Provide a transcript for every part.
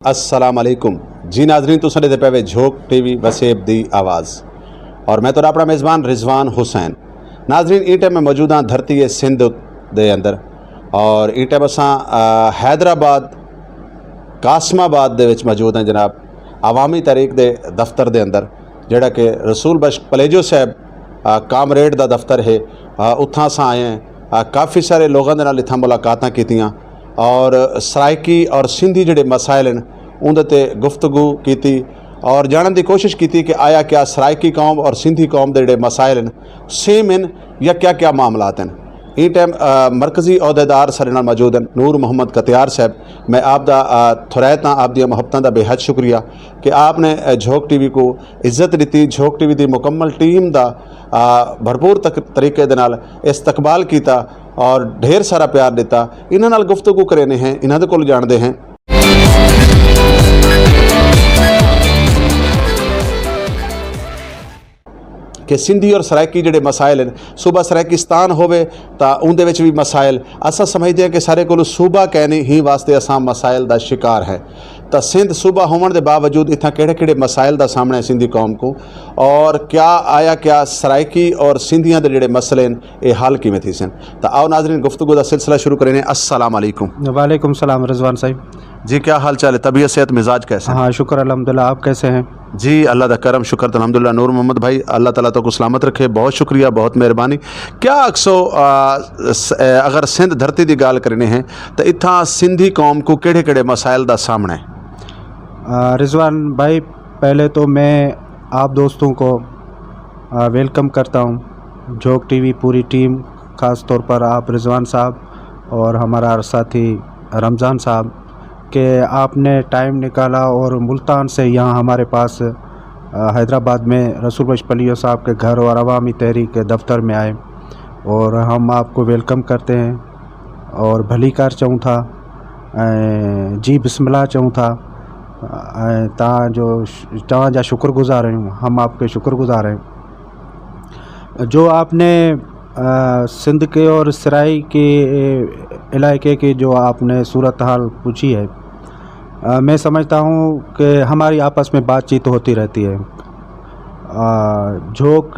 अस्सलाम वालेकुम जी नाजरीन, तुसां दे पे झोक टीवी वसेब दी आवाज़ और मैं तो अपना मेज़बान रिजवान हुसैन। नाजरीन ई टाइम में मौजूद हाँ धरती है सिंध दे अंदर और ई टाइम असां हैदराबाद कासमाबाद दे विच मौजूद हैं जनाब अवामी तहरीक दे दफ्तर दे अंदर जिहड़ा कि रसूल बख्श पलेजो साहब कामरेड दा दफ्तर है। उत्थां असां आए हैं, काफ़ी सारे लोगों दे नाल इत्थां मुलाकातां कीतियां और सराइकी और सिंधी जिहड़े मसाइल हैं उंदे ते गुफ्तगू की और जानने की कोशिश की कि आया क्या सराइकी कौम और सिंधी कौम के जिहड़े मसाइल हैं सेम हैं या क्या क्या मामलात हैं। ई टाइम मरकज़ी अहदेदार सारे नाल मौजूद हैं नूर मोहम्मद कतियार साहब। मैं आपका थुरैत हाँ, आप दी मुहब्बतां दा बेहद शुक्रिया कि आपने झोक टीवी को इज्जत दी। झोक टीवी की मुकम्मल टीम का भरपूर तरीके दे नाल इस्तकबाल किया और ढेर सारा प्यार दिता। इन्हां नाल गुफ्तगू करने हैं, इन्हां दे कोल जानते हैं। कि सिंधी और सराइकी जिहड़े मसाइल हैं, सूबा सराइकिस्तान होवे तो उनदे विच भी मसाइल असां समझते हैं कि सारे कोल सूबा कहने ही वास्ते असां मसाइल का शिकार है। तो सिंध सूबा होने के बावजूद इतना किहड़े मसाइल का सामना है सिंधी कौम को और क्या सराइकी और सिंधियां दे जिहड़े मसले हैं ये हल किवें थी सन। तो आओ नाज़रीन गुफ्तगू का सिलसिला शुरू करें। अस्सलाम वालेकुम। वालेकुम सलाम रिजवान साहब जी, क्या हाल चाल है? तबीयत सेहत मिजाज कैसे? हाँ शुक्र अल्हम्दुलिल्लाह, आप कैसे हैं? जी अल्लाह दा करम शुक्र अल्हम्दुलिल्लाह। नूर मोहम्मद भाई, अल्लाह ताला तो को सलामत रखे, बहुत शुक्रिया, बहुत मेहरबानी। क्या अक्सो अगर सिंध धरती की गाल करने हैं तो इत्थां सिंधी कौम को किहड़े मसाइल का सामना है? रिजवान भाई, पहले तो मैं आप दोस्तों को वेलकम करता हूँ, झोक टीवी पूरी टीम, ख़ास तौर पर आप रिजवान साहब और हमारा साथी रमज़ान साहब कि आपने टाइम निकाला और मुल्तान से यहाँ हमारे पास हैदराबाद में रसूल बख्श पलेजो साहब के घर और अवामी तहरीक के दफ्तर में आए और हम आपको वेलकम करते हैं और भली कार चऊँ था, जी बिस्मिल्लाह चऊँ था। तव्हां जा शुक्रगुज़ार आहियूं, हम आपके शुक्रगुज़ार हैं। जो आपने सिंध के और सराई के इलाके की जो आपने सूरत हाल पूछी है, मैं समझता हूँ कि हमारी आपस में बातचीत होती रहती है। झोक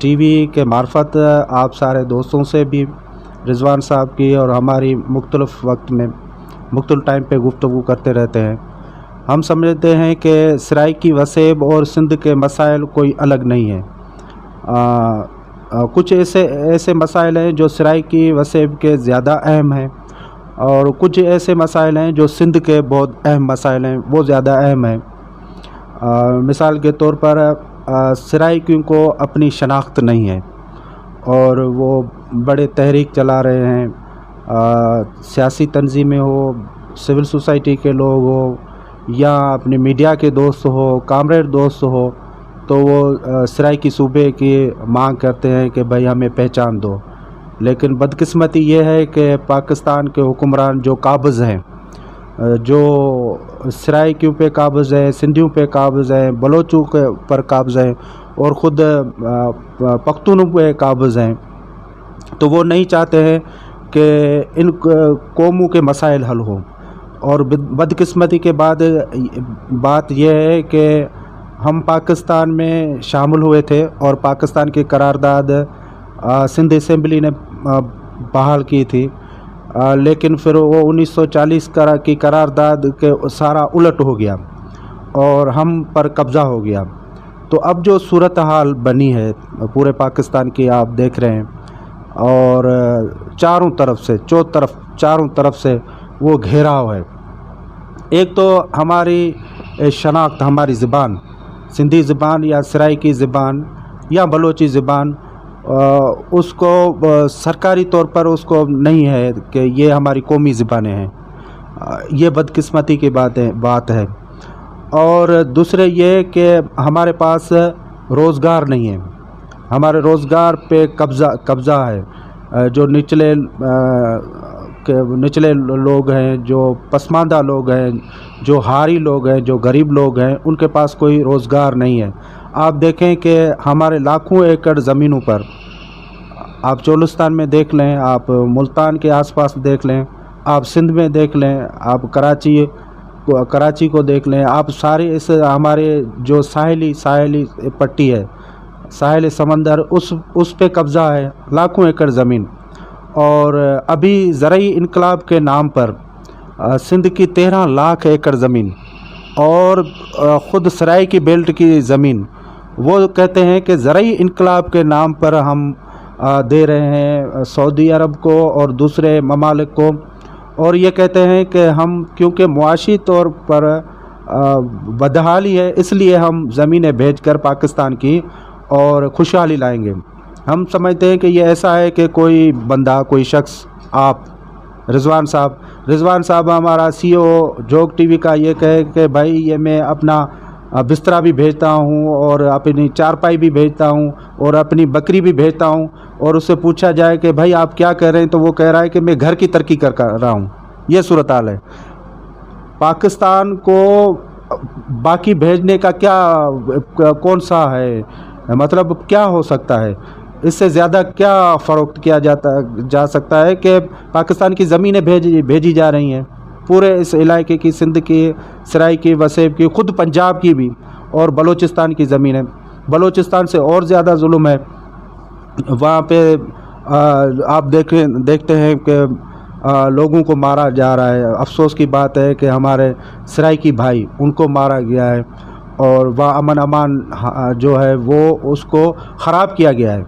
टीवी के मार्फत आप सारे दोस्तों से भी रिजवान साहब की और हमारी मुख्तलिफ़ वक्त में मुख्तलिफ़ टाइम पे गुफ्तगू करते रहते हैं। हम समझते हैं कि सराइकी वसेब और सिंध के मसाइल कोई अलग नहीं है। कुछ ऐसे मसाइल हैं जो सराइकी वसेब के ज़्यादा अहम हैं और कुछ ऐसे मसाइल हैं जो सिंध के बहुत अहम मसाइल हैं, वो ज़्यादा अहम हैं। मिसाल के तौर पर सराइकियों को अपनी शनाख्त नहीं है और वो बड़े तहरीक चला रहे हैं। सियासी तंजीमें हो, सिविल सोसाइटी के लोग हो या अपने मीडिया के दोस्त हो, कामरेड दोस्त हो, तो वो सराइकी सूबे की मांग करते हैं कि भाई हमें पहचान दो। लेकिन बदकिस्मती ये है कि पाकिस्तान के हुक्मरान जो काबिज़ हैं, जो सराइकियों पे काबिज़ हैं, सिंधियों पे काबिज़ हैं, बलोचों के पर काबिज़ हैं और ख़ुद पख्तूनों पे काबिज़ हैं, तो वो नहीं चाहते हैं कि इन कौमों के मसाइल हल हों। और बदकिस्मती के बाद बात यह है कि हम पाकिस्तान में शामिल हुए थे और पाकिस्तान की करारदाद सिंध असेंबली ने बहाल की थी, लेकिन फिर वो 1940 की करारदाद के सारा उलट हो गया और हम पर कब्ज़ा हो गया। तो अब जो सूरत हाल बनी है पूरे पाकिस्तान की आप देख रहे हैं और चारों तरफ से वो घेराव है। एक तो हमारी शनाख्त, हमारी ज़बान, सिंधी ज़बान या सराइकी ज़बान या बलोची ज़बान, उसको सरकारी तौर पर उसको नहीं है कि ये हमारी कौमी ज़बानें हैं। ये बदकिस्मती की बात है। और दूसरे ये कि हमारे पास रोज़गार नहीं है, हमारे रोज़गार पे कब्ज़ा है। जो निचले लोग हैं, जो पसमानदा लोग हैं, जो हारी लोग हैं, जो गरीब लोग हैं, उनके पास कोई रोज़गार नहीं है। आप देखें कि हमारे लाखों एकड़ ज़मीनों पर, आप चोलिस्तान में देख लें, आप मुल्तान के आसपास देख लें, आप सिंध में देख लें, आप कराची कराची को देख लें आप, सारे इस हमारे जो साहिली पट्टी है, साहिल समंदर, उस पे कब्ज़ा है, लाखों एकड़ ज़मीन। और अभी ज़रई इनकलाब के नाम पर सिंध की 13 लाख एकड़ ज़मीन और ख़ुद सराय की बेल्ट की ज़मीन, वो कहते हैं कि ज़रई इनकलाब के नाम पर हम दे रहे हैं सऊदी अरब को और दूसरे ममालिक को। और ये कहते हैं कि हम क्योंकि मुआशी तौर पर बदहाली है, इसलिए हम ज़मीनें भेजकर पाकिस्तान की और खुशहाली लाएंगे। हम समझते हैं कि ये ऐसा है कि कोई बंदा, कोई शख्स, आप रिजवान साहब हमारा CEO जोग टीवी का ये कहे कि भाई ये मैं अपना बिस्तरा भी भेजता हूँ और अपनी चारपाई भी भेजता हूँ और अपनी बकरी भी भेजता हूँ, और उससे पूछा जाए कि भाई आप क्या कर रहे हैं, तो वो कह रहा है कि मैं घर की तरक्की कर रहा हूँ। ये सूरत हाल है। पाकिस्तान को बाकी भेजने का क्या कौन सा है, मतलब क्या हो सकता है, इससे ज़्यादा क्या फ़रोख्त किया जा सकता है कि पाकिस्तान की ज़मीनें भेजी जा रही हैं, पूरे इस इलाके की, सिंध की, सराय की, वसेब की, ख़ुद पंजाब की भी, और बलूचिस्तान की ज़मीनें। बलूचिस्तान से और ज़्यादा जुल्म है वहाँ पे। आप देखते हैं कि लोगों को मारा जा रहा है। अफसोस की बात है कि हमारे सराय की भाई, उनको मारा गया है और वह अमान जो है वो उसको ख़राब किया गया है,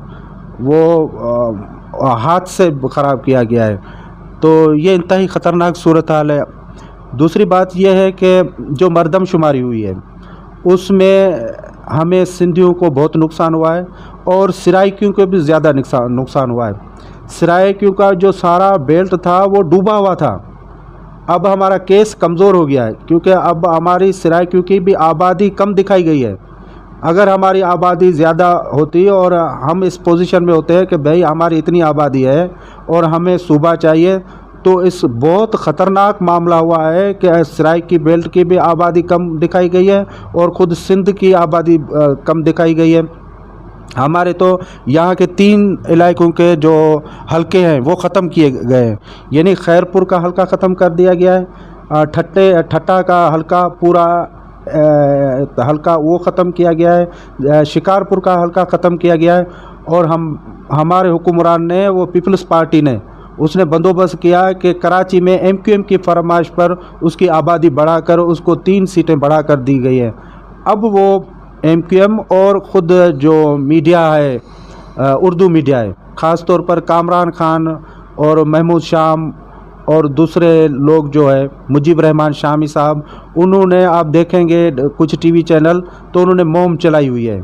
वो हाथ से ख़राब किया गया है। तो ये इंतहाई ख़तरनाक सूरत हाल है। दूसरी बात यह है कि जो मरदमशुमारी हुई है उसमें हमें सिंधियों को बहुत नुकसान हुआ है और सराइकियों को भी ज़्यादा नुकसान हुआ है। सराइकियों का जो सारा बेल्ट था वो डूबा हुआ था। अब हमारा केस कमज़ोर हो गया है क्योंकि अब हमारी सराइकियों की भी आबादी कम दिखाई गई है। अगर हमारी आबादी ज़्यादा होती और हम इस पोजीशन में होते हैं कि भाई हमारी इतनी आबादी है और हमें सूबा चाहिए, तो इस बहुत ख़तरनाक मामला हुआ है कि सराय की बेल्ट की भी आबादी कम दिखाई गई है और ख़ुद सिंध की आबादी कम दिखाई गई है। हमारे तो यहाँ के 3 इलाकों के जो हलके हैं वो ख़त्म किए गए हैं, यानी खैरपुर का हलका ख़त्म कर दिया गया है, ठट्टा का हलका पूरा हलका वो ख़त्म किया गया है, शिकारपुर का हलका ख़त्म किया गया है। और हमारे हुक्मरान ने, वो पीपल्स पार्टी ने, उसने बंदोबस्त किया कि कराची में MQM की फरमाइश पर उसकी आबादी बढ़ाकर उसको 3 सीटें बढ़ा कर दी गई है। अब वो MQM और ख़ुद जो मीडिया है, उर्दू मीडिया है, ख़ास तौर पर कामरान खान और महमूद शाम और दूसरे लोग जो है, मुजीब रहमान शामी साहब, उन्होंने, आप देखेंगे कुछ TV चैनल, तो उन्होंने मुहिम चलाई हुई है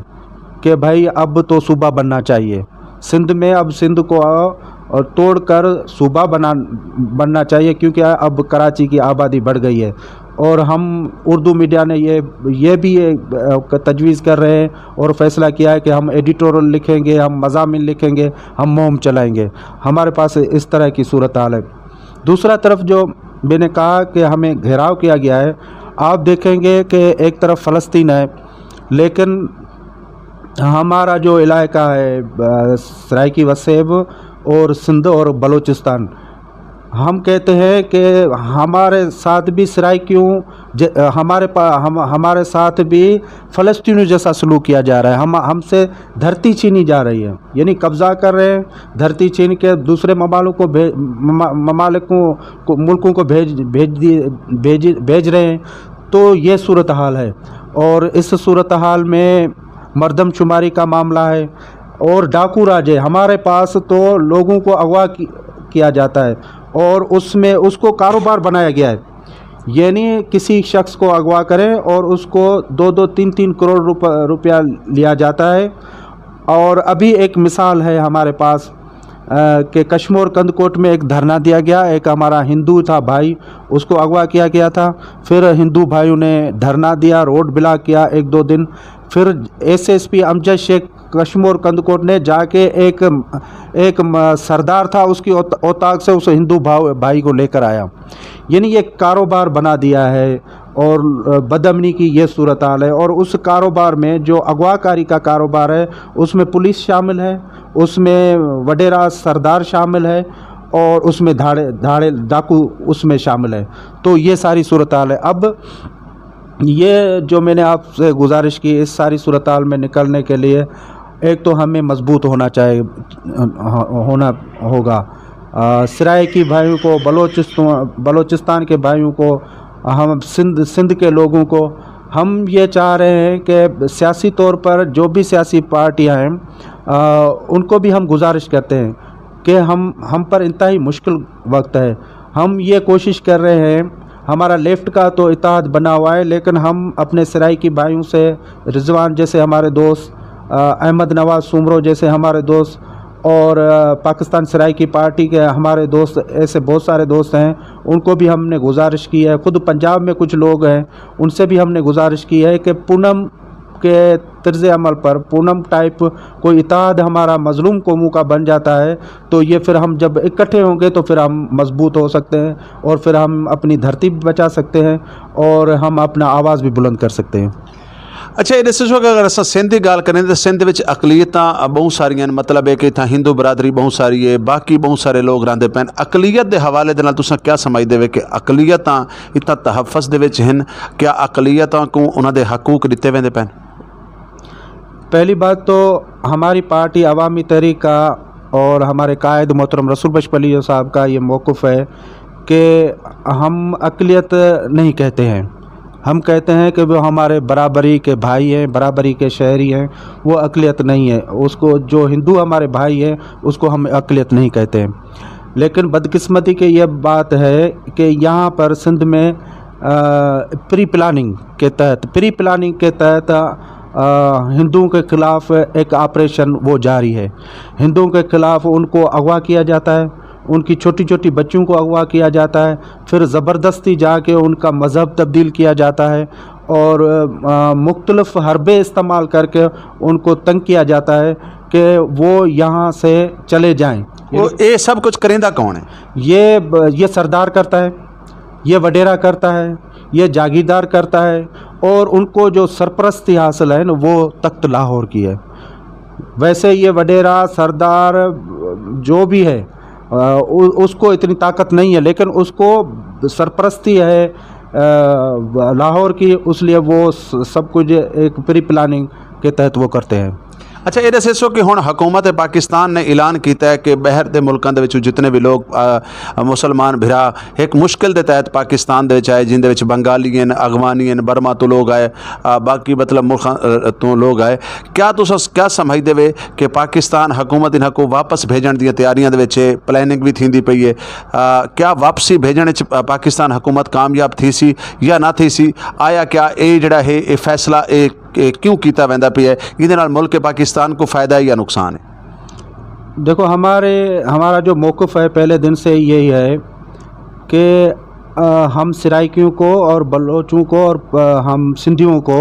कि भाई अब तो सूबा बनना चाहिए सिंध में, अब सिंध को और तोड़कर सूबा बनना चाहिए क्योंकि अब कराची की आबादी बढ़ गई है। और हम उर्दू मीडिया ने ये भी तजवीज़ कर रहे हैं और फ़ैसला किया है कि हम एडिटोरियल लिखेंगे, हम मज़ामिन लिखेंगे, हम मुहिम चलाएंगे। हमारे पास इस तरह की सूरत हाल है। दूसरा तरफ जो मैंने कहा कि हमें घेराव किया गया है, आप देखेंगे कि एक तरफ फ़लस्तीन है, लेकिन हमारा जो इलाका है सराय की वसेब और सिंध और बलूचिस्तान, हम कहते हैं कि हमारे साथ भी सराइकियों, हमारे साथ भी फ़लस्तीनियों जैसा सलूक किया जा रहा है। हमसे धरती छीनी जा रही है, यानी कब्ज़ा कर रहे हैं, धरती छीन के दूसरे मुल्कों को भेज रहे हैं। तो ये सूरत हाल है और इस सूरत हाल में मरदमशुमारी का मामला है और डाकू राज है। हमारे पास तो लोगों को अगवा किया जाता है और उसमें उसको कारोबार बनाया गया है, यानी किसी शख्स को अगवा करें और उसको 2-2, 3-3 करोड़ रुपया लिया जाता है। और अभी एक मिसाल है हमारे पास कि कश्मीर कंदकोट में एक धरना दिया गया, एक हमारा हिंदू था भाई, उसको अगवा किया गया था। फिर हिंदू भाइयों ने धरना दिया, रोड ब्लॉक किया 1-2 दिन। फिर SSP अमजद शेख कश्मीर कंदकोट ने जाके एक सरदार था, उसकी औताक से उस हिंदू भाई को लेकर आया, यानी ये कारोबार बना दिया है और बदअमनी की ये सूरत हाल है। और उस कारोबार में जो अगवाकारी का कारोबार है उसमें पुलिस शामिल है, उसमें वडेरा सरदार शामिल है اور اس میں دھاڑے ڈاکو اس میں شامل ہیں. تو یہ ساری صورتحال ہے. اب یہ جو میں نے آپ سے گزارش کی، اس ساری صورتحال میں نکلنے کے لیے ایک تو ہمیں مضبوط ہونا ہوگا. سرائکی بھائیوں کو، بلوچستان کے بھائیوں کو، ہم سندھ کے لوگوں کو ہم یہ چاہ رہے ہیں کہ سیاسی طور پر جو بھی سیاسی پارٹیاں ہیں ان کو بھی ہم گزارش کرتے ہیں کہ ہم پر انتہائی مشکل وقت ہے. ہم یہ کوشش کر رہے ہیں، ہمارا لیفٹ کا تو اتحاد بنا ہوا ہے، لیکن ہم اپنے سرائکی بھائیوں سے، رضوان جیسے ہمارے دوست، احمد نواز سومرو جیسے ہمارے دوست، اور پاکستان سرائکی پارٹی کے ہمارے دوست، ایسے بہت سارے دوست ہیں، ان کو بھی ہم نے گزارش کی ہے. خود پنجاب میں کچھ لوگ ہیں، ان سے بھی ہم نے گزارش کی ہے کہ پونم کے طرز عمل پر، پونم ٹائپ کوئی اتحاد ہمارا مظلوم قوموں کا بن جاتا ہے تو یہ پھر ہم جب اکٹھے ہوں گے تو پھر ہم مضبوط ہو سکتے ہیں، اور پھر ہم اپنی دھرتی بھی بچا سکتے ہیں، اور ہم اپنا آواز بھی بلند کر سکتے ہیں. اچھا یہ دسو کہ اگر اصل سندھ کی گل کریں تو سندھ میں اقلیتاں بہت ساری، مطلب ہے کہ اتنا ہندو برادری بہت ساری ہے، باقی بہت سارے لوگ رہتے پے. اقلیت کے حوالے دے نال تساں کیا سمجھتے ہو کہ اقلیتاں اتنا تحفظ دے وچ ہیں؟ کیا اقلیتاں کو انہاں دے حقوق دیتے ویندے پے؟ پہلی بات تو ہماری پارٹی عوامی تحریک کا اور ہمارے قائد محترم رسول بخش پلیو صاحب کا یہ موقف ہے کہ ہم اقلیت نہیں کہتے ہیں. ہم کہتے ہیں کہ وہ ہمارے برابری کے بھائی ہیں، برابری کے شہری ہیں، وہ اقلیت نہیں ہے. اس کو جو ہندو ہمارے بھائی ہیں اس کو ہم اقلیت نہیں کہتے ہیں. لیکن بدقسمتی کی یہ بات ہے کہ یہاں پر سندھ میں پری پلاننگ کے تحت ہندوؤں کے خلاف ایک آپریشن وہ جاری ہے. ہندوؤں کے خلاف ان کو اغوا کیا جاتا ہے، ان کی چھوٹی چھوٹی بچوں کو اغوا کیا جاتا ہے، پھر زبردستی جا کے ان کا مذہب تبدیل کیا جاتا ہے، اور مختلف حربے استعمال کر کے ان کو تنگ کیا جاتا ہے کہ وہ یہاں سے چلے جائیں. یہ سب کچھ کرندہ کون ہے؟ یہ سردار کرتا ہے، یہ وڈیرا کرتا ہے، یہ جاگیردار کرتا ہے، اور ان کو جو سرپرستی حاصل ہے نا وہ تخت لاہور کی ہے. ویسے یہ وڈیرا سردار جو بھی ہے اس کو اتنی طاقت نہیں ہے، لیکن اس کو سرپرستی ہے لاہور کی، اس لیے وہ سب کچھ ایک پری پلاننگ کے تحت وہ کرتے ہیں. اچھا یہ دسو کہ ہن حکومت پاکستان نے اعلان کیتا ہے کہ باہر دے ملکاں دے وچ جتنے بھی لوگ مسلمان بھرا ایک مشکل دے تحت پاکستان دے وچ آئے، جن دے وچ بنگالی ہیں، افغانی ہیں، برما تو لوگ آئے، باقی مطلب ملکاں تو لوگ آئے. کیا تساں کیا سمجھدے وے کہ پاکستان حکومت انہاں کو واپس بھیجن دی تیاریاں دے وچ پلاننگ بھی تھیندی پئی ہے؟ کیا واپسی بھیجن وچ پاکستان حکومت کامیاب تھی سی یا نہ تھی سی؟ آیا کیا اے جڑا ہے اے فیصلہ کیوں کیتا ویندا پیا ہے؟ یہ نال ملک پاکستان کو فائدہ ہے یا نقصان ہے؟ دیکھو ہمارا جو موقف ہے پہلے دن سے یہی ہے کہ ہم سرائکیوں کو اور بلوچوں کو اور ہم سندھیوں کو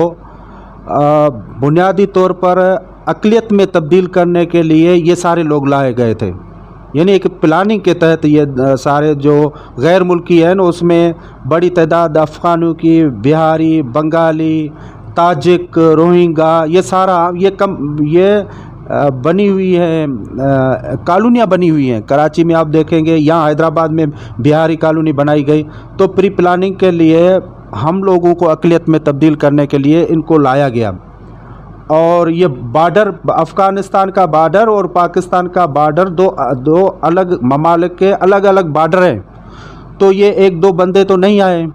بنیادی طور پر اقلیت میں تبدیل کرنے کے لیے یہ سارے لوگ لائے گئے تھے. یعنی ایک پلاننگ کے تحت یہ سارے جو غیر ملکی ہیں نا، اس میں بڑی تعداد افغانوں کی، بہاری، بنگالی، تاجک، روہنگا، یہ سارا یہ بنی ہوئی ہے، کالونیاں بنی ہوئی ہیں. کراچی میں آپ دیکھیں گے، یہاں حیدرآباد میں بہاری کالونی بنائی گئی. تو پری پلاننگ کے لیے ہم لوگوں کو اقلیت میں تبدیل کرنے کے لیے ان کو لایا گیا. اور یہ بارڈر، افغانستان کا بارڈر اور پاکستان کا بارڈر دو الگ ممالک کے الگ الگ بارڈر ہیں. تو یہ ایک دو بندے تو نہیں آئے.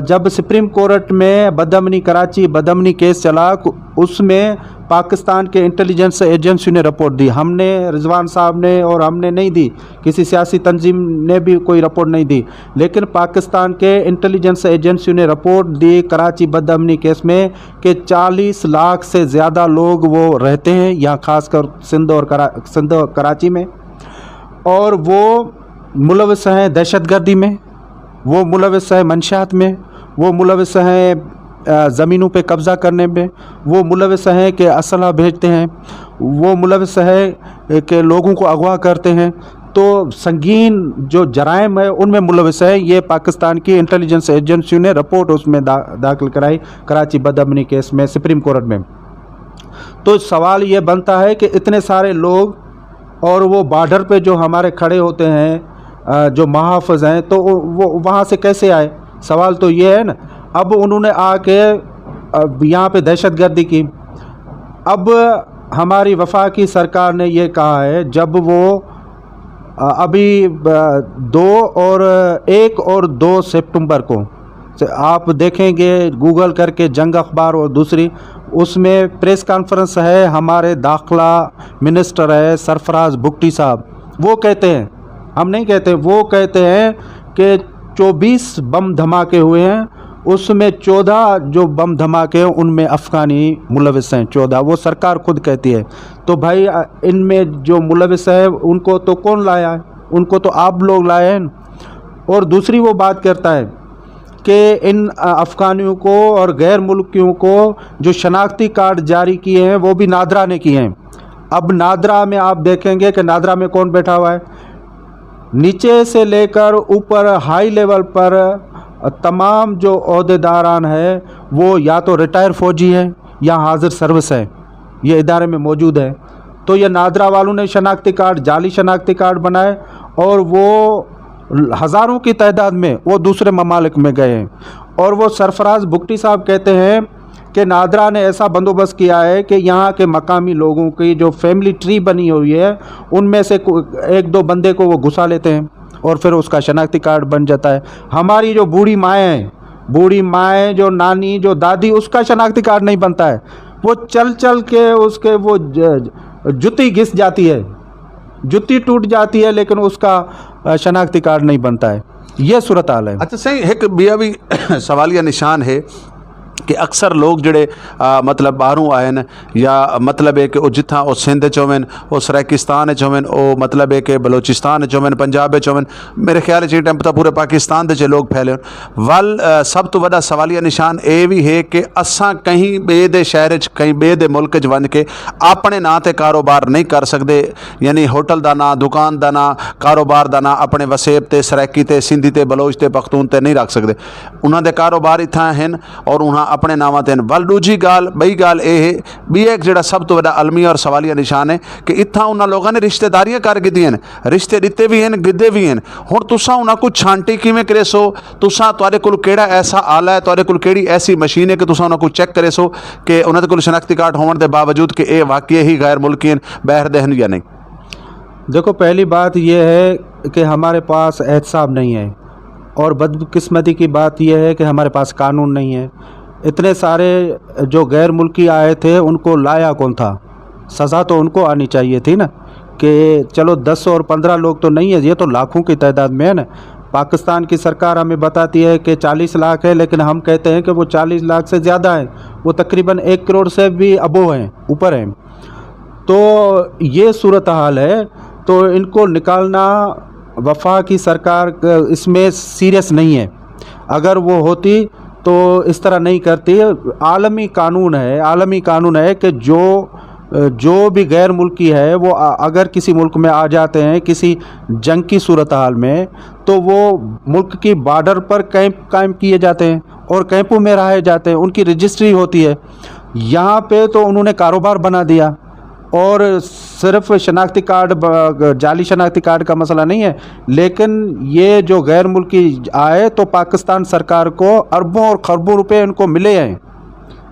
جب سپریم کورٹ میں بدامنی کراچی بدامنی کیس چلا، اس میں پاکستان کے انٹیلیجنس ایجنسی نے رپورٹ دی. ہم نے، رضوان صاحب نے اور ہم نے نہیں دی، کسی سیاسی تنظیم نے بھی کوئی رپورٹ نہیں دی، لیکن پاکستان کے انٹیلیجنس ایجنسی نے رپورٹ دی کراچی بدامنی کیس میں کہ 40 لاکھ سے زیادہ لوگ وہ رہتے ہیں یہاں، خاص کر سندھ اور کراچی میں، اور وہ ملوث ہیں دہشت گردی میں، وہ ملوث ہے منشیات میں، وہ ملوث ہیں زمینوں پہ قبضہ کرنے میں، وہ ملوث ہیں کہ اسلحہ بھیجتے ہیں، وہ ملوث ہے کہ لوگوں کو اغوا کرتے ہیں. تو سنگین جو جرائم ہے ان میں ملوث ہے. یہ پاکستان کی انٹیلیجنس ایجنسی نے رپورٹ اس میں داخل کرائی کراچی بدامنی کیس میں سپریم کورٹ میں. تو سوال یہ بنتا ہے کہ اتنے سارے لوگ اور وہ بارڈر پہ جو ہمارے کھڑے ہوتے ہیں جو محافظ ہیں تو وہ وہاں سے کیسے آئے؟ سوال تو یہ ہے نا. اب انہوں نے آ کے یہاں پہ دہشت گردی کی. اب ہماری وفاقی سرکار نے یہ کہا ہے، جب وہ ابھی 1 اور 2 سپتمبر کو آپ دیکھیں گے گوگل کر کے جنگ اخبار اور دوسری، اس میں پریس کانفرنس ہے، ہمارے داخلہ منسٹر ہے سرفراز بگٹی صاحب، وہ کہتے ہیں، ہم نہیں کہتے، وہ کہتے ہیں کہ 24 بم دھماکے ہوئے ہیں، اس میں 14 جو بم دھماکے ہیں ان میں افغانی ملوث ہیں 14، وہ سرکار خود کہتی ہے. تو بھائی ان میں جو ملوث ہے ان کو تو کون لایا ہے؟ ان کو تو آپ لوگ لائے ہیں. اور دوسری وہ بات کرتا ہے کہ ان افغانیوں کو اور غیر ملکیوں کو جو شناختی کارڈ جاری کیے ہیں وہ بھی نادرا نے کیے ہیں. اب نادرا میں آپ دیکھیں گے کہ نادرا میں کون بیٹھا ہوا ہے، نیچے سے لے کر اوپر ہائی لیول پر تمام جو عہدیداران ہیں وہ یا تو ریٹائر فوجی ہیں یا حاضر سروس ہیں، یہ ادارے میں موجود ہے. تو یہ نادرا والوں نے شناختی کارڈ، جعلی شناختی کارڈ بنائے اور وہ ہزاروں کی تعداد میں وہ دوسرے ممالک میں گئے ہیں. اور وہ سرفراز بگٹی صاحب کہتے ہیں کہ نادرا نے ایسا بندوبست کیا ہے کہ یہاں کے مقامی لوگوں کی جو فیملی ٹری بنی ہوئی ہے ان میں سے 1-2 بندے کو وہ گھسا لیتے ہیں اور پھر اس کا شناختی کارڈ بن جاتا ہے. ہماری جو بوڑھی مائیں جو نانی جو دادی، اس کا شناختی کارڈ نہیں بنتا ہے، وہ چل کے اس کے وہ جُتی گھس جاتی ہے، جُتی ٹوٹ جاتی ہے لیکن اس کا شناختی کارڈ نہیں بنتا ہے. یہ صورتحال ہے. اچھا صحیح ایک بھی سوالیہ نشان ہے کہ اکثر لوگ جڑے مطلب باہروں آئے ہیں یا مطلب ہے کہ وہ جتھاں وہ سندھ چومن، وہ سرائکستان چومن، وہ مطلب ہے کہ بلوچستان چومن، پنجاب چومن، میرے خیال چ ٹائم پتہ پورے پاکستان دے لوگ پھیلے ول سب تو بڑا سوالیہ نشان اے بھی ہے کہ اساں کہیں بے دے شہر کہیں بے دے ملک ون کے اپنے نا تے کاروبار نہیں کر سکتے، یعنی ہوٹل دا نا، دکان دا نا، کاروبار دا نا اپنے وسیب تے سرائکی تے سندھی تے بلوچ تے پختون تے نہیں رکھ سکتے. انہاں دے کاروبار اتھاں ہیں اور انہاں اپنے نامہ تین. ول دوجی گال بئی گال اے ہے بھی ایک جڑا سب تو بڑا المیہ اور سوالیہ نشان ہے کہ اتھاں انہاں لوگوں نے رشتہ داریاں کر گدی ہیں، رشتے دیتے بھی ہیں گدے بھی ہیں. ہن تساں انہاں کو چھانٹی کیویں کرے سو؟ تساں تواڈے کول کیڑا ایسا آلہ ہے، تواڈے کول کیڑی ایسی مشین ہے کہ تساں انہاں کو چیک کرے سو کہ انہاں دے کول شناختی کارڈ ہون دے باوجود کہ اے واقعی ہی غیر ملکی ہیں باہر دے ہیں یا نہیں؟ دیکھو پہلی بات یہ ہے کہ ہمارے پاس احتساب نہیں ہے، اور بدقسمتی کی بات یہ ہے کہ ہمارے پاس قانون نہیں ہے. اتنے سارے جو غیر ملکی آئے تھے ان کو لایا کون تھا؟ سزا تو ان کو آنی چاہیے تھی نا، کہ چلو 10 اور 15 لوگ تو نہیں ہے، یہ تو لاکھوں کی تعداد میں ہے نا. پاکستان کی سرکار ہمیں بتاتی ہے کہ 40 لاکھ ہے، لیکن ہم کہتے ہیں کہ وہ 40 لاکھ سے زیادہ ہیں، وہ تقریباً 1 کروڑ سے بھی ابو ہیں، اوپر ہیں. تو یہ صورتحال ہے. تو ان کو نکالنا وفاق کی سرکار اس میں سیریس نہیں ہے. اگر وہ ہوتی تو اس طرح نہیں کرتی. عالمی قانون ہے کہ جو بھی غیر ملکی ہے وہ اگر کسی ملک میں آ جاتے ہیں کسی جنگ کی صورتحال میں تو وہ ملک کی بارڈر پر کیمپ قائم کیے جاتے ہیں اور کیمپوں میں رہے جاتے ہیں، ان کی رجسٹری ہوتی ہے. یہاں پہ تو انہوں نے کاروبار بنا دیا، اور صرف شناختی کارڈ، جعلی شناختی کارڈ کا مسئلہ نہیں ہے، لیکن یہ جو غیر ملکی آئے تو پاکستان سرکار کو اربوں اور خربوں روپے ان کو ملے ہیں،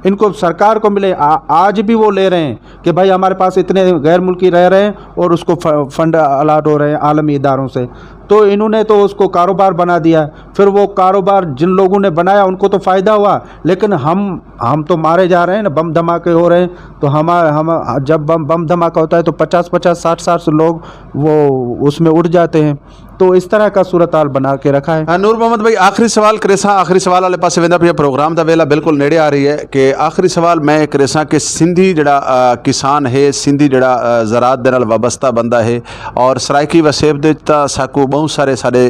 ان کو سرکار کو ملے. آج بھی وہ لے رہے ہیں کہ بھائی ہمارے پاس اتنے غیر ملکی رہ رہے ہیں اور اس کو فنڈ الاٹ ہو رہے ہیں عالمی اداروں سے. تو انہوں نے تو اس کو کاروبار بنا دیا. پھر وہ کاروبار جن لوگوں نے بنایا ان کو تو فائدہ ہوا، لیکن ہم تو مارے جا رہے ہیں نا، بم دھماکے ہو رہے ہیں. تو ہم جب بم دھماکہ ہوتا ہے تو 50 60 لوگ وہ اس میں اڑ جاتے ہیں. تو اس طرح کا صورتحال بنا کے رکھا ہے. نور محمد بھائی آخری سوال کریسا، آخری سوال والے پاسے ویندا پیا، پروگرام دا ویلا بالکل نیڑے آ رہی ہے کہ آخری سوال میں کریسا کہ سندھی جڑا کسان ہے، سندھی جڑا زراعت دے نال وابستہ بندہ ہے اور سرائکی وسیب دے تا ساکو بہت سارے سارے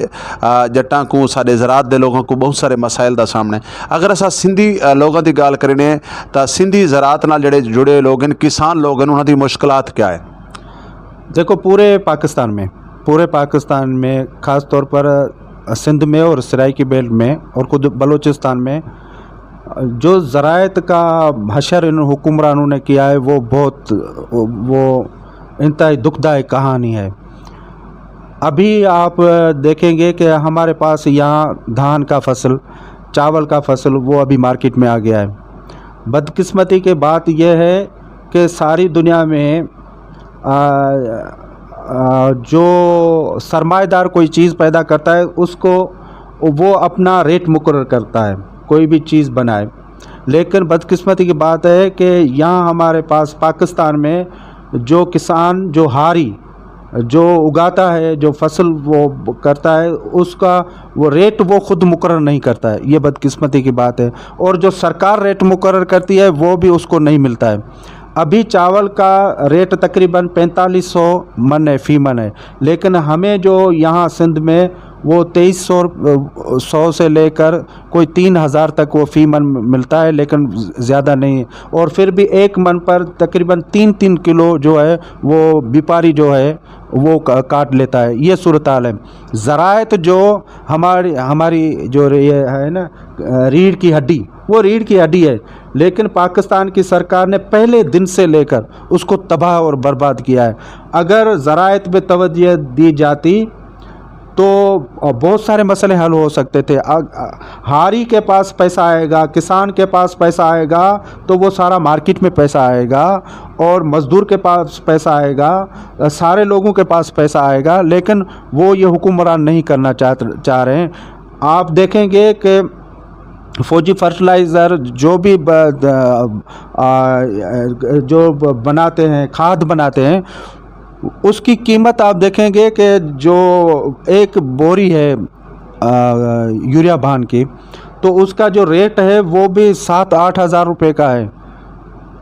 جٹاں کو، سارے زراعت دے لوگوں کو بہت سارے مسائل دا سامنے. اگر اسا سندھی لوگوں دی گال کرنے تا سندھی زراعت نال جڑے جڑے لوگ ہیں، کسان لوگ ہیں، انہاں دی مشکلات کیا ہے؟ دیکھو پورے پاکستان میں خاص طور پر سندھ میں اور سرائکی بیلٹ میں اور خود بلوچستان میں جو زراعت کا حشر ان حکمرانوں نے کیا ہے وہ इंतहाई दुखदायक कहानी है। अभी आप देखेंगे कि हमारे पास यहाँ धान का फसल, चावल का फसल वो अभी मार्केट में आ गया है। बदकिस्मती की बात यह है कि सारी दुनिया में जो सरमाएदार कोई चीज़ पैदा करता है उसको वो अपना रेट मुकर्रर करता है कोई भी चीज़ बनाए। लेकिन बदकिस्मती की बात है कि यहाँ हमारे पास पाकिस्तान में जो किसान जो हारी जो उगाता है, जो फसल वो करता है, उसका वो रेट वो ख़ुद मुकर्रर नहीं करता है। ये बदकिस्मती की बात है। और जो सरकार रेट मुकर्रर करती है वो भी उसको नहीं मिलता है। अभी चावल का रेट तकरीबन 4500 मन है, फ़ी मन है, लेकिन हमें जो यहाँ सिंध में वो 2300 से लेकर कोई 3000 तक वो फ़ी मन मिलता है, लेकिन ज़्यादा नहीं है। और फिर भी एक मन पर तकरीबन 3-3 किलो जो है वो व्यापारी जो है वो काट लेता है। ये सूरत हाल है। ज़राअत जो हमारी जो ये है ना रीढ़ की हड्डी, वो रीढ़ की हड्डी है, लेकिन पाकिस्तान की सरकार ने पहले दिन से लेकर उसको तबाह और बर्बाद किया है। अगर ज़राअत पे तवज्जो दी जाती तो बहुत सारे मसले हल हो सकते थे। हारी के पास पैसा आएगा, किसान के पास पैसा आएगा तो वो सारा मार्केट में पैसा आएगा, और मज़दूर के पास पैसा आएगा, सारे लोगों के पास पैसा आएगा, लेकिन वो ये हुक्मरान नहीं करना चाह रहे हैं। आप देखेंगे कि फौजी फर्टिलाइज़र जो भी जो बनाते हैं, खाद बनाते हैं, उसकी कीमत आप देखेंगे कि जो एक बोरी है यूरिया बान की, तो उसका जो रेट है वो भी 7-8 हज़ार रुपये का है।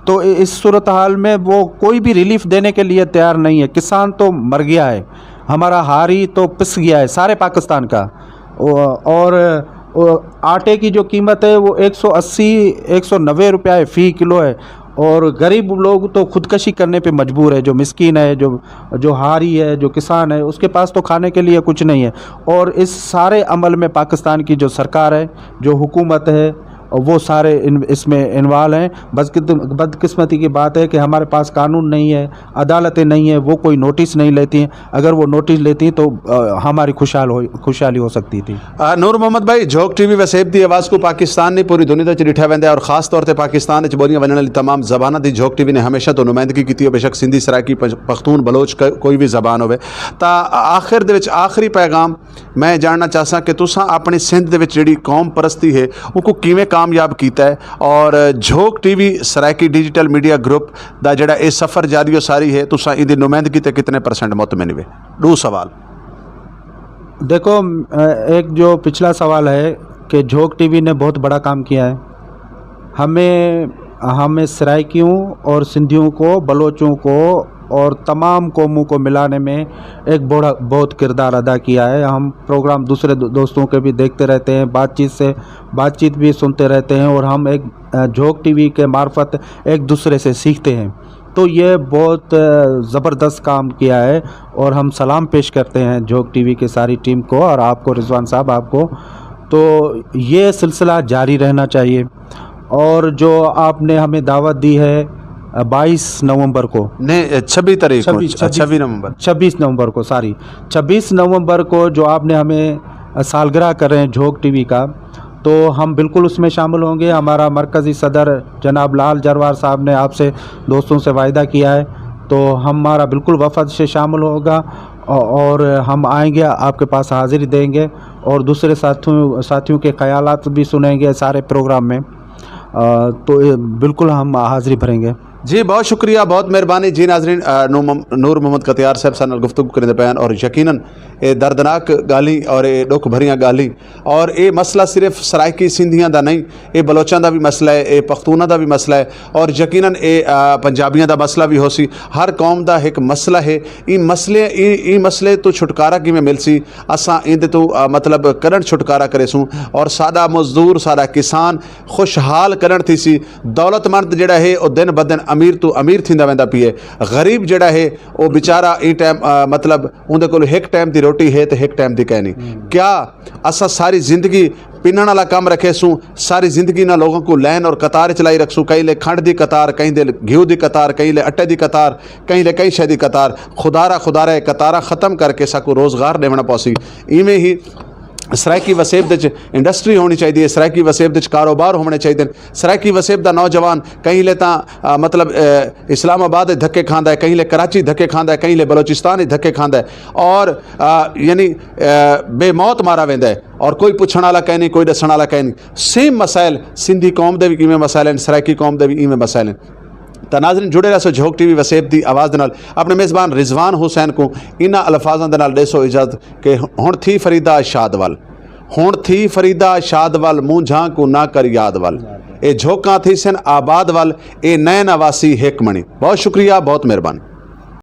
तो इस सूरत हाल में वो कोई भी रिलीफ देने के लिए तैयार नहीं है। किसान तो मर गया है, हमारा हारी तो पिस गया है सारे पाकिस्तान का। और आटे की जो कीमत है वो 180-190 रुपये फ़ी किलो है, और गरीब लोग तो ख़ुदकशी करने पे मजबूर है। जो मिस्कीन है, जो हारी है, जो किसान है, उसके पास तो खाने के लिए कुछ नहीं है। और इस सारे अमल में पाकिस्तान की जो सरकार है, जो हुकूमत है, वो सारे इसमें इन्वॉल्व हैं। बदकिस्मती की बात है कि हमारे पास कानून नहीं है, अदालतें नहीं है, वो कोई नोटिस नहीं लेती हैं। अगर वो नोटिस लेती तो हमारी खुशहाली हो सकती थी। नूर मोहम्मद भाई, झोंक टीवी वसेब दी आवाज़ को पाकिस्तान ने पूरी दुनिया च डिठा वेंदा है, और ख़ास तौर पर पाकिस्तान च बोलियां वजण वाली तमाम ज़बानां दी झोंक टीवी ने हमेशा तो नुमाइंदगी की, बेशक सिंधी, सराइकी, पख्तून, बलोच कोई भी ज़बान होवे। तो आखिर दे विच आखिरी पैगाम मैं जानना चाहसा कि तुसां अपनी सिंध दे विच जिहड़ी कौम परस्ती है उनको किवें कामयाब कीता है, और झोंक TV Saraiki digital media group दा जिहड़ा ये सफ़र जारी सारी है, तुसां इहदी नुमाइंदगी ते कितने % मुतमिन वे? 2 सवाल। देखो, एक जो पिछला सवाल है कि झोंक टीवी ने बहुत बड़ा काम किया है। हमें सराइकियों और सिंधियों को, बलोचों को और तमाम कौमों को मिलाने में एक बहुत किरदार अदा किया है। हम प्रोग्राम दूसरे दोस्तों के भी देखते रहते हैं, बातचीत भी सुनते रहते हैं, और हम एक झोंक टीवी के मार्फत एक दूसरे से सीखते हैं। तो ये बहुत ज़बरदस्त काम किया है, और हम सलाम पेश करते हैं झोंक टीवी की सारी टीम को, और आपको रिजवान साहब, आपको। तो ये सिलसिला जारी रहना चाहिए। और जो आपने हमें दावत दी है 22 नवंबर को, नहीं 26 नवंबर को जो आपने हमें सालगिरह कर रहे हैं झोंक टीवी का, तो हम बिल्कुल उसमें शामिल होंगे। हमारा मरकज़ी सदर जनाब लाल जरवार साहब ने आपसे दोस्तों से वायदा किया है, तो हमारा बिल्कुल वफद से शामिल होगा, और हम आएंगे, आपके पास हाज़िरी देंगे, और दूसरे साथियों के ख़यालात भी सुनेंगे सारे प्रोग्राम में। तो बिल्कुल हम हाज़िरी भरेंगे। जी, बहुत शुक्रिया, बहुत मेहरबानी जी। नाजरीन, नूर मोहम्मद कतियार साहब सां नाल गुफ्तगू करने पैन, और यकीनन ये दर्दनाक गाली और ये दुख भरियां गाली, और ये मसला सिर्फ सराइकी सिंधियां दा नहीं, ये बलोचां दा भी मसला है, ये पख्तूनां दा भी मसला है, और यकीनन ये पंजाबियां दा मसला भी हो सी। हर कौम दा एक मसला है। ई मसले तो छुटकारा किवें मिल सी, असां इंदे तो मतलब करण छुटकारा करे सूं, और सादा मजदूर, सादा किसान खुशहाल करण थी सी। दौलतमंद जिहड़ा है वो दिन ब दिन अमीर तो अमीर थींदा वेंदा पई है। गरीब जिहड़ा है वो बेचारा ई टाइम मतलब उहदे कोल एक टाइम दी रोटी है तो एक टाइम दी कहनी। क्या असां सारी जिंदगी पिनण वाला काम रखेसूँ सारी ज़िंदगी ना लोगों को लैन और कतार चलाई रखसूँ कहीं ले खंड की कतार कहीं दे घिऊ की कतार कहीं ले अट्टे की कतार कहीं ले कई शै की कतार खुदारा कतारा ख़त्म करके साकू रोज़गार देवना पौसी इवें ही सराइकी वसेब दे इंडस्ट्री होनी चाहिए सराइकी वसेब दे कारोबार होने चाहिए सराइकी वसेब दा नौजवान कहीं ले मतलब इस्लामाबाद धक्के खांदा है कहीं ले कराची धक्के खांदा है कहीं ले बलोचिस्तान धक्के खांदा है और यानी बेमौत मारा वेंदा है और कोई पुछण वाला कहीं नहीं कोई दसण वाला कहीं नहीं सेम मसाइल सिंधी कौम दे भी इवें मसाइल हैं सराइकी कौम दे भी इवें मसाइल हैं तो नाज़रीन जुड़े रहो झोक टीवी वसेब दी आवाज़ दे नाल अपने मेज़बान रिजवान हुसैन को इन्हां अल्फाज़ां दे नाल देसो इजाज़त कि हुण थी फरीदा शाद वल हुण थी फरीदा शाद वल मूंझां को ना कर याद वल ए झोकां थी सन आबाद वल ए नैन आवासी हिक मणी बहुत शुक्रिया बहुत मेहरबानी।